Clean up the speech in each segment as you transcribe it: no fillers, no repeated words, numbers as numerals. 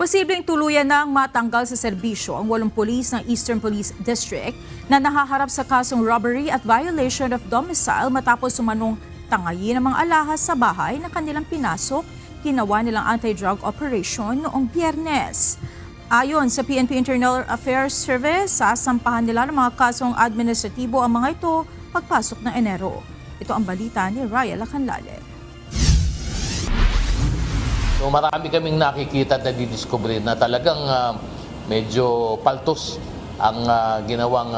Posibleng tuluyan nang matanggal sa serbisyo ang 8 pulis ng Eastern Police District na nahaharap sa kasong robbery at violation of domicile matapos sumanong tangayin ng mga alahas sa bahay na kanilang pinasok, ginawa nilang anti-drug operation noong Biyernes. Ayon sa PNP Internal Affairs Service, sasampahan nila ng mga kasong administratibo ang mga ito pagpasok ng Enero. Ito ang balita ni Raya Lacanlale. So marami kaming nakikita at nadidiscover na talagang medyo paltos ang ginawang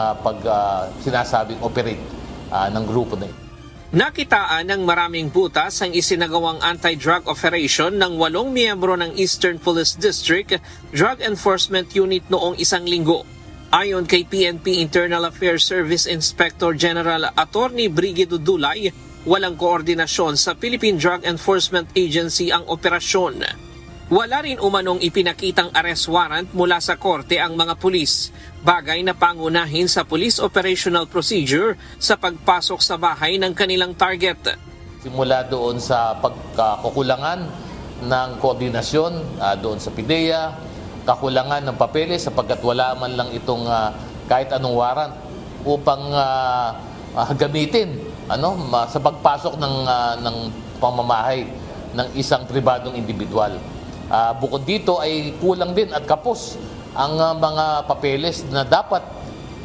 sinasabing operate ng grupo na ito. Nakitaan ng maraming butas ang isinagawang anti-drug operation ng 8 miyembro ng Eastern Police District Drug Enforcement Unit noong 1 linggo. Ayon kay PNP Internal Affairs Service Inspector General Attorney Brigido Dulay, walang koordinasyon sa Philippine Drug Enforcement Agency ang operasyon. Wala rin umanong ipinakitang arrest warrant mula sa korte ang mga pulis, bagay na pangunahin sa police operational procedure sa pagpasok sa bahay ng kanilang target. Simula doon sa pagkakukulangan ng koordinasyon doon sa PIDEA, kakulangan ng papeles sapagkat wala man lang itong kahit anong warrant upang gamitin sa pagpasok ng pamamahay ng isang pribadong individual. Bukod dito ay kulang din at kapos ang mga papeles na dapat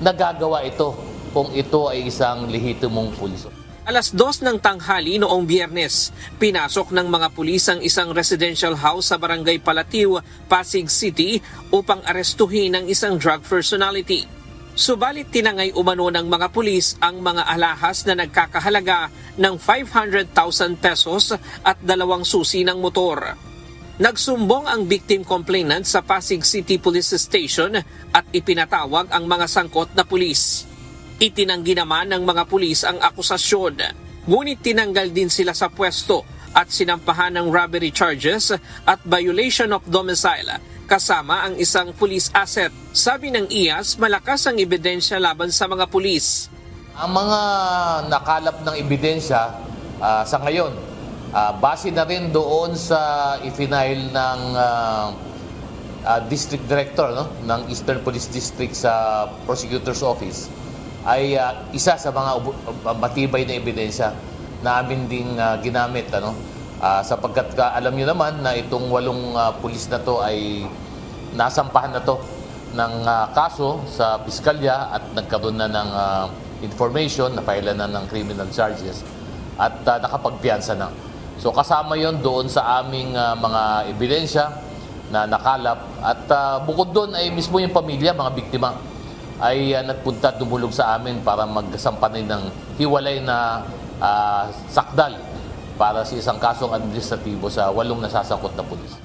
nagagawa ito kung ito ay isang lehitimong pulis. Alas 2 ng tanghali noong Biyernes, pinasok ng mga pulis ang isang residential house sa Barangay Palatiw, Pasig City upang arestuhin ang isang drug personality. Subalit tinangay umano ng mga pulis ang mga alahas na nagkakahalaga ng 500,000 pesos at 2 susi ng motor. Nagsumbong ang victim complainant sa Pasig City Police Station at ipinatawag ang mga sangkot na pulis. Itinanggi naman ng mga pulis ang akusasyon, ngunit tinanggal din sila sa pwesto at sinampahan ng robbery charges at violation of domicile kasama ang isang police asset. Sabi ng IAS, malakas ang ebidensya laban sa mga pulis. Ang mga nakalap ng ebidensya sa ngayon, base na rin doon sa i-file ng District Director ng Eastern Police District sa Prosecutor's Office, ay isa sa mga matibay na ebidensya na amin ding ginamit. Sapagkat alam niyo naman na itong 8 pulis na to ay nasampahan na to ng kaso sa piskalya at nagkaroon na ng information, na file na ng criminal charges at nakapagpiyansa na. So kasama yon doon sa aming mga ebidensya na nakalap at bukod doon ay mismo yung pamilya, mga biktima ay nagpunta at dumulog sa amin para magsampanay ng hiwalay na sakdal para sa isang kasong administratibo sa 8 nasasangkot na pulis.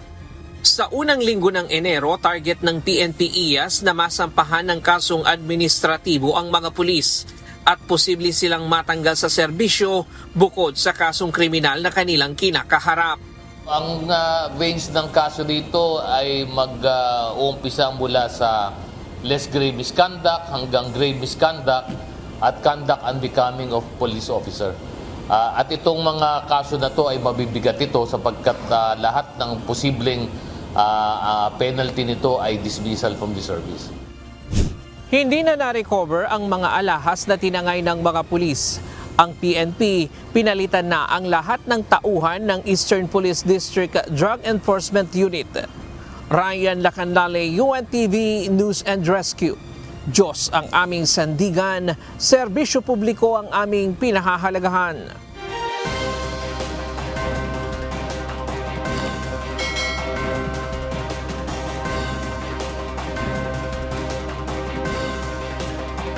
Sa unang linggo ng Enero, target ng PNP IAS na masampahan ng kasong administratibo ang mga pulis at posible silang matanggal sa serbisyo bukod sa kasong kriminal na kanilang kinakaharap. Ang range ng kaso dito ay mag-uumpisa mula sa less grave misconduct hanggang grave misconduct at conduct unbecoming of police officer. At itong mga kaso na to ay mabibigat ito sapagkat lahat ng posibleng penalty nito ay dismissal from the service. Hindi na na-recover ang mga alahas na tinangay ng mga pulis. Ang PNP, pinalitan na ang lahat ng tauhan ng Eastern Police District Drug Enforcement Unit. Ryan Lacanlale, UNTV News and Rescue. Diyos ang aming sandigan, serbisyo publiko ang aming pinahahalagahan.